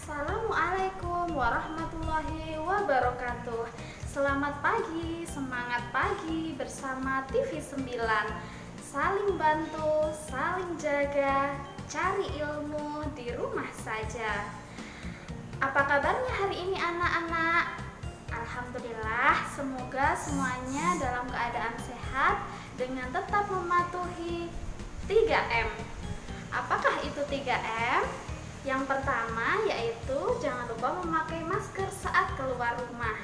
Assalamualaikum warahmatullahi wabarakatuh. Selamat pagi, semangat pagi bersama TV9. Saling bantu, saling jaga, cari ilmu di rumah saja. Apa kabarnya hari ini anak-anak? Alhamdulillah, semoga semuanya dalam keadaan sehat dengan tetap mematuhi 3M. Apakah itu 3M? Yang pertama yaitu jangan lupa memakai masker saat keluar rumah.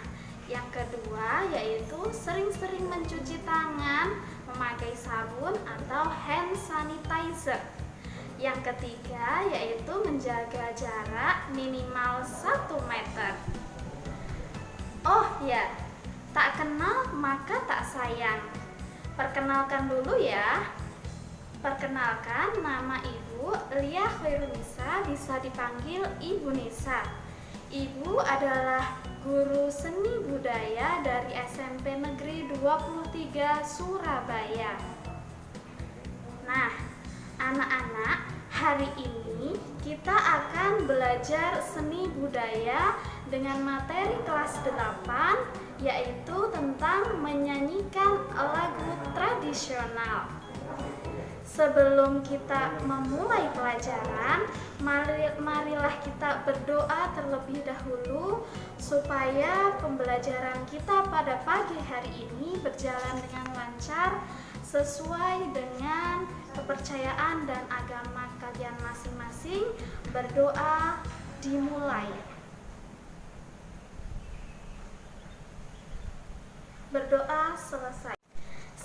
Yang kedua yaitu sering-sering mencuci tangan, memakai sabun atau hand sanitizer. Yang ketiga yaitu menjaga jarak minimal 1 meter. Oh ya, tak kenal maka tak sayang. Perkenalkan dulu ya. Perkenalkan, nama Ibu Lia Khairunisa, bisa dipanggil Ibu Nisa. Ibu adalah guru seni budaya dari SMP Negeri 23 Surabaya. Nah, anak-anak, hari ini kita akan belajar seni budaya dengan materi kelas 8, yaitu tentang menyanyikan lagu tradisional. Sebelum kita memulai pelajaran, marilah kita berdoa terlebih dahulu supaya pembelajaran kita pada pagi hari ini berjalan dengan lancar sesuai dengan kepercayaan dan agama kalian masing-masing. Berdoa dimulai. Berdoa selesai.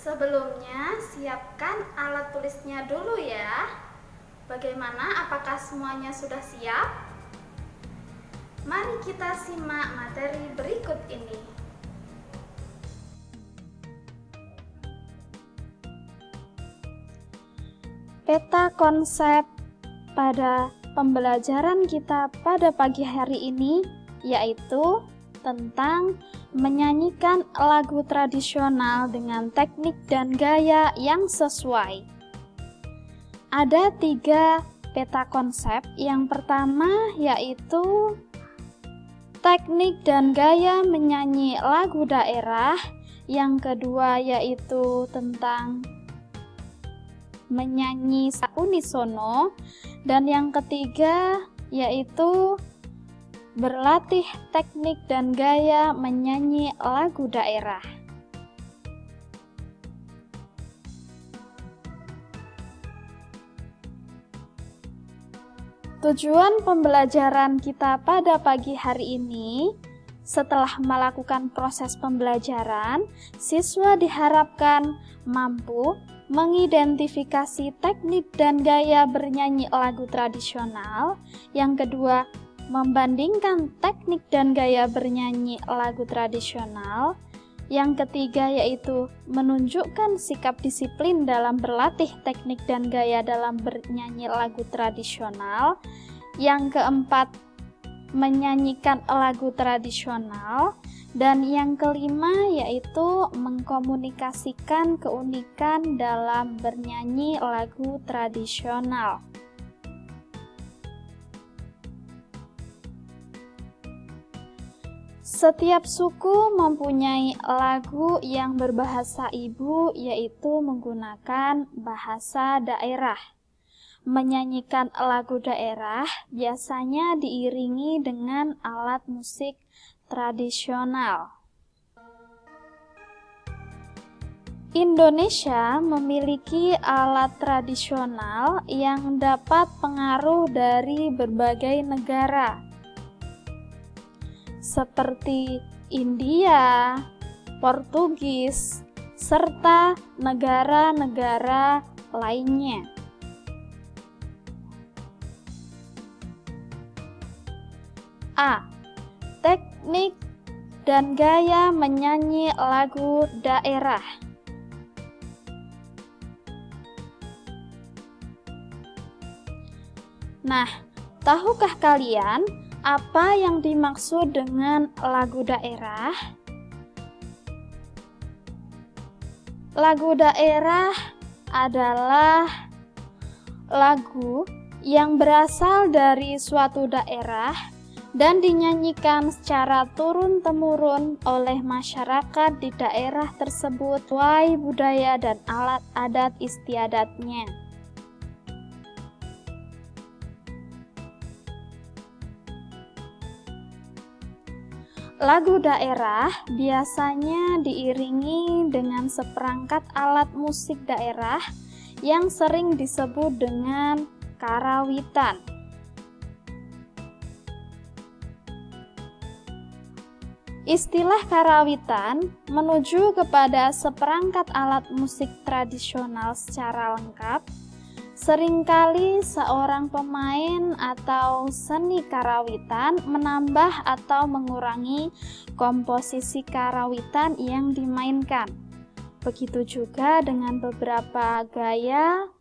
Sebelumnya, siapkan alat tulisnya dulu ya. Bagaimana? Apakah semuanya sudah siap? Mari kita simak materi berikut ini. Peta konsep pada pembelajaran kita pada pagi hari ini yaitu tentang menyanyikan lagu tradisional dengan teknik dan gaya yang sesuai. Ada 3 peta konsep. Yang pertama yaitu teknik dan gaya menyanyi lagu daerah. Yang kedua yaitu tentang menyanyi unisono. Dan yang ketiga yaitu berlatih teknik dan gaya menyanyi lagu daerah. Tujuan pembelajaran kita pada pagi hari ini, setelah melakukan proses pembelajaran, siswa diharapkan mampu mengidentifikasi teknik dan gaya bernyanyi lagu tradisional. Yang kedua, membandingkan teknik dan gaya bernyanyi lagu tradisional. Yang ketiga yaitu menunjukkan sikap disiplin dalam berlatih teknik dan gaya dalam bernyanyi lagu tradisional. Yang keempat, menyanyikan lagu tradisional. Dan yang kelima yaitu mengkomunikasikan keunikan dalam bernyanyi lagu tradisional. Setiap suku mempunyai lagu yang berbahasa ibu, yaitu menggunakan bahasa daerah. Menyanyikan lagu daerah biasanya diiringi dengan alat musik tradisional. Indonesia memiliki alat tradisional yang dapat pengaruh dari berbagai negara, seperti India, Portugis, serta negara-negara lainnya. A. Teknik dan gaya menyanyi lagu daerah. Nah, tahukah kalian apa yang dimaksud dengan lagu daerah? Lagu daerah adalah lagu yang berasal dari suatu daerah dan dinyanyikan secara turun-temurun oleh masyarakat di daerah tersebut sesuai budaya dan alat adat istiadatnya. Lagu daerah biasanya diiringi dengan seperangkat alat musik daerah yang sering disebut dengan karawitan. Istilah karawitan menuju kepada seperangkat alat musik tradisional secara lengkap. Seringkali seorang pemain atau seni karawitan menambah atau mengurangi komposisi karawitan yang dimainkan. Begitu juga dengan beberapa gaya.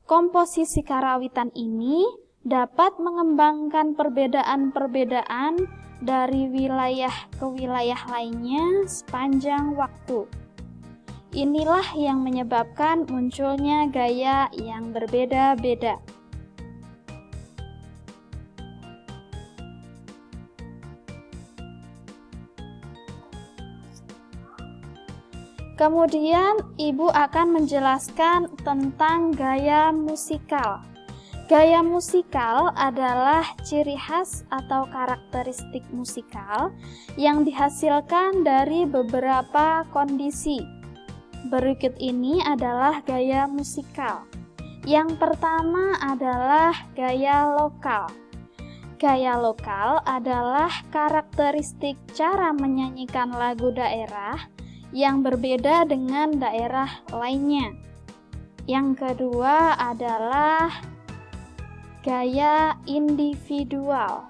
Komposisi karawitan ini dapat mengembangkan perbedaan-perbedaan dari wilayah ke wilayah lainnya sepanjang waktu. Inilah yang menyebabkan munculnya gaya yang berbeda-beda. Kemudian, Ibu akan menjelaskan tentang gaya musikal. Gaya musikal adalah ciri khas atau karakteristik musikal yang dihasilkan dari beberapa kondisi. Berikut ini adalah gaya musikal. Yang pertama adalah gaya lokal. Gaya lokal adalah karakteristik cara menyanyikan lagu daerah yang berbeda dengan daerah lainnya. Yang kedua adalah gaya individual.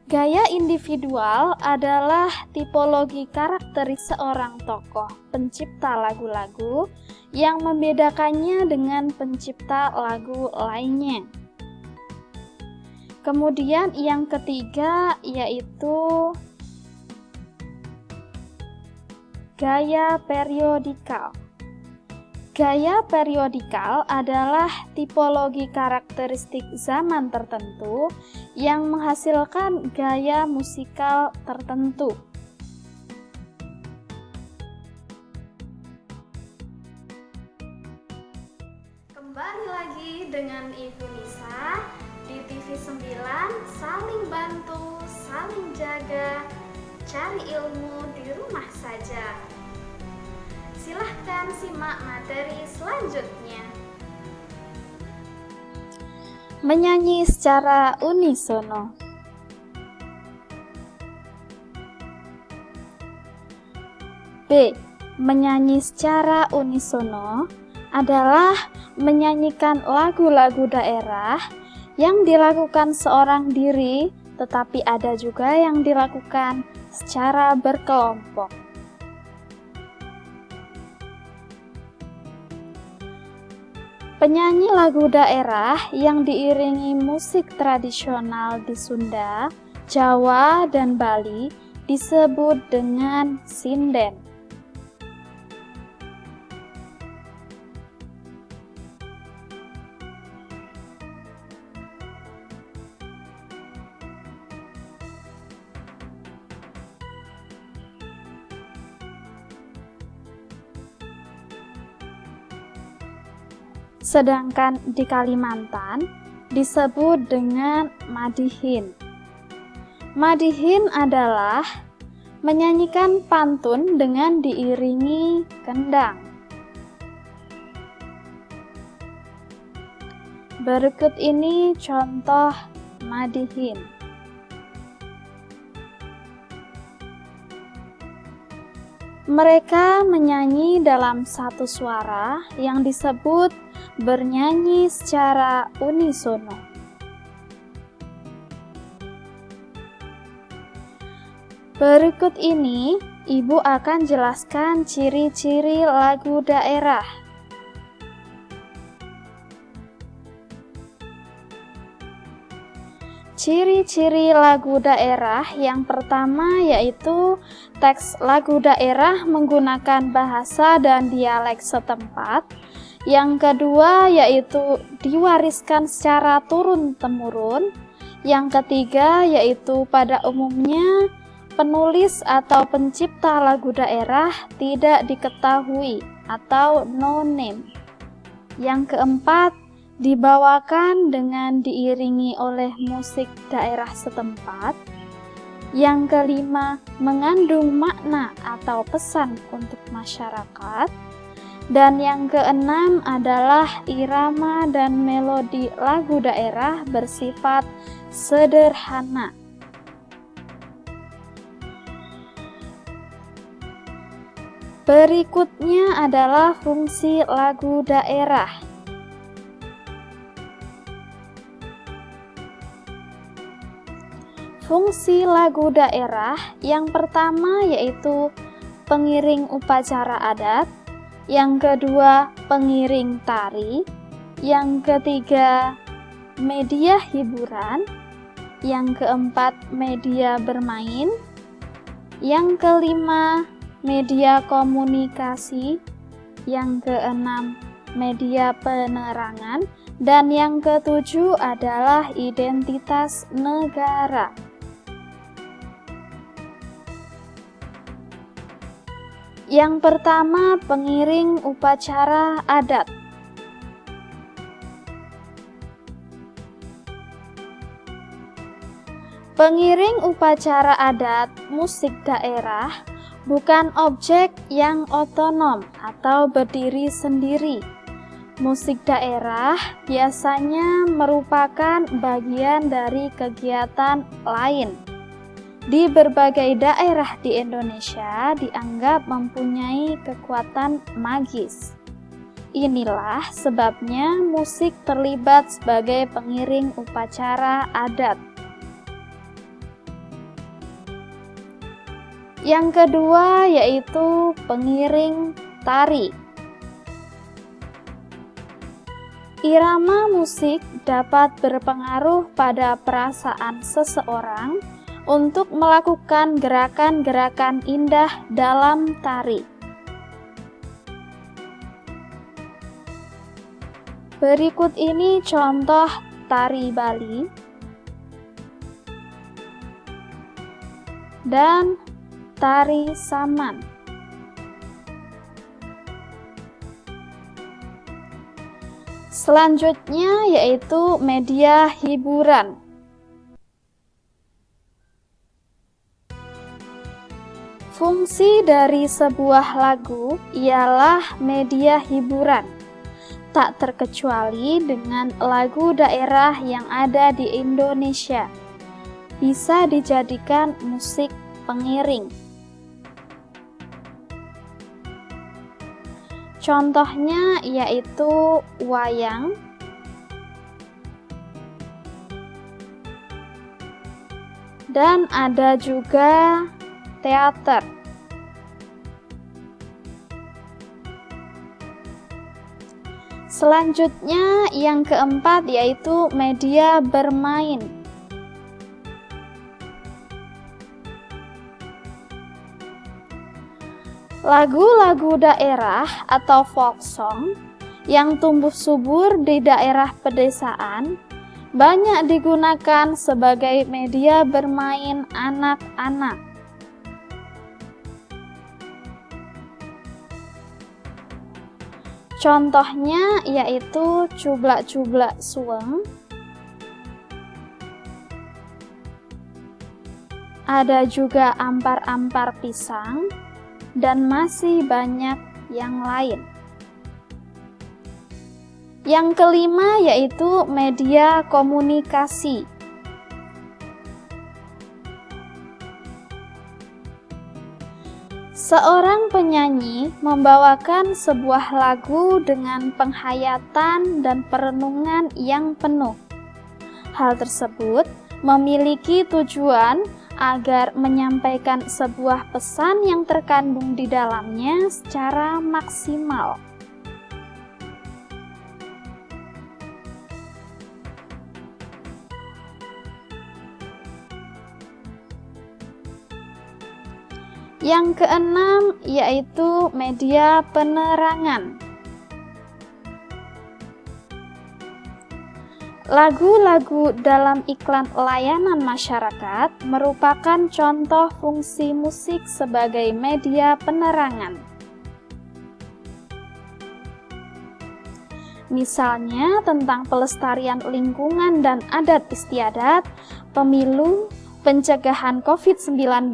Gaya individual adalah tipologi karakteristik seorang tokoh pencipta lagu-lagu yang membedakannya dengan pencipta lagu lainnya. Kemudian yang ketiga yaitu gaya periodikal. Gaya periodikal adalah tipologi karakteristik zaman tertentu yang menghasilkan gaya musikal tertentu. Kembali lagi dengan Ibu Nisa di TV 9, saling bantu, saling jaga, cari ilmu di rumah saja. Silahkan simak materi selanjutnya. Menyanyi secara unisono. B. Menyanyi secara unisono adalah menyanyikan lagu-lagu daerah yang dilakukan seorang diri, tetapi ada juga yang dilakukan secara berkelompok. Penyanyi lagu daerah yang diiringi musik tradisional di Sunda, Jawa, dan Bali disebut dengan sinden. Sedangkan di Kalimantan disebut dengan madihin. Madihin adalah menyanyikan pantun dengan diiringi kendang. Berikut ini contoh madihin. Mereka menyanyi dalam satu suara yang disebut bernyanyi secara unisono. Berikut ini, Ibu akan jelaskan ciri-ciri lagu daerah. Ciri-ciri lagu daerah yang pertama yaitu teks lagu daerah menggunakan bahasa dan dialek setempat. Yang kedua yaitu diwariskan secara turun-temurun. Yang ketiga yaitu pada umumnya penulis atau pencipta lagu daerah tidak diketahui atau no name. Yang keempat, dibawakan dengan diiringi oleh musik daerah setempat. Yang kelima, mengandung makna atau pesan untuk masyarakat. Dan yang keenam adalah irama dan melodi lagu daerah bersifat sederhana. Berikutnya adalah fungsi lagu daerah. Fungsi lagu daerah yang pertama yaitu pengiring upacara adat, yang kedua pengiring tari, yang ketiga media hiburan, yang keempat media bermain, yang kelima media komunikasi, yang keenam media penerangan, dan yang ketujuh adalah identitas negara. Yang pertama, pengiring upacara adat. Pengiring upacara adat musik daerah bukan objek yang otonom atau berdiri sendiri. Musik daerah biasanya merupakan bagian dari kegiatan lain. Di berbagai daerah di Indonesia dianggap mempunyai kekuatan magis. Inilah sebabnya musik terlibat sebagai pengiring upacara adat. Yang kedua yaitu pengiring tari. Irama musik dapat berpengaruh pada perasaan seseorang untuk melakukan gerakan-gerakan indah dalam tari. Berikut ini contoh tari Bali dan tari Saman. Selanjutnya yaitu media hiburan. Fungsi dari sebuah lagu ialah media hiburan, tak terkecuali dengan lagu daerah yang ada di Indonesia. Bisa dijadikan musik pengiring. Contohnya yaitu wayang, dan ada juga teater. Selanjutnya yang keempat yaitu media bermain. Lagu-lagu daerah atau folk song yang tumbuh subur di daerah pedesaan banyak digunakan sebagai media bermain anak-anak. Contohnya yaitu cublak-cublak suweng, ada juga ampar-ampar pisang, dan masih banyak yang lain. Yang kelima yaitu media komunikasi. Seorang penyanyi membawakan sebuah lagu dengan penghayatan dan perenungan yang penuh. Hal tersebut memiliki tujuan agar menyampaikan sebuah pesan yang terkandung di dalamnya secara maksimal. Yang keenam yaitu media penerangan. Lagu-lagu dalam iklan layanan masyarakat merupakan contoh fungsi musik sebagai media penerangan. Misalnya tentang pelestarian lingkungan dan adat istiadat, pemilu, pencegahan COVID-19,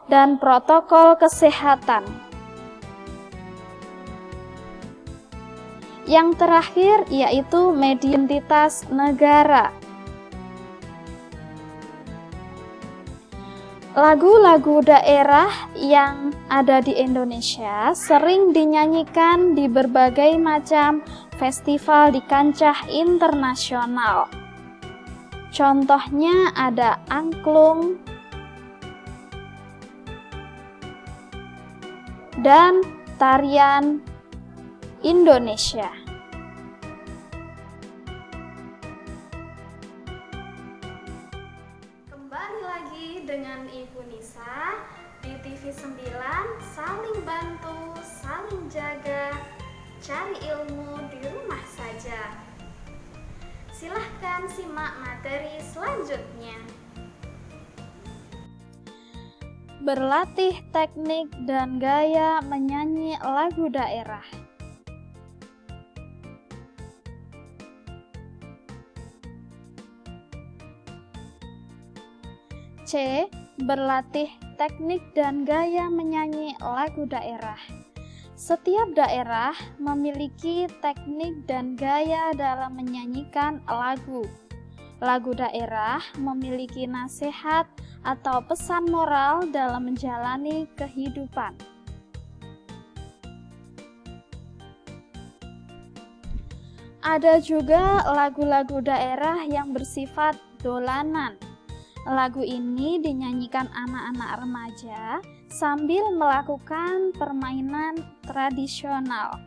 dan protokol kesehatan. Yang terakhir yaitu media identitas negara. Lagu-lagu daerah yang ada di Indonesia sering dinyanyikan di berbagai macam festival di kancah internasional. Contohnya ada angklung dan tarian Indonesia. Kembali lagi dengan Ibu Nisa di TV 9, saling bantu, saling jaga, cari ilmu di rumah saja. Silahkan simak materi selanjutnya. Berlatih teknik dan gaya menyanyi lagu daerah. C. Berlatih teknik dan gaya menyanyi lagu daerah. Setiap daerah memiliki teknik dan gaya dalam menyanyikan lagu. Lagu daerah memiliki nasihat atau pesan moral dalam menjalani kehidupan. Ada juga lagu-lagu daerah yang bersifat dolanan. Lagu ini dinyanyikan anak-anak remaja sambil melakukan permainan tradisional.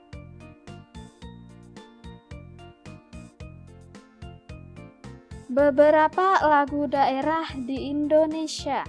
Beberapa lagu daerah di Indonesia.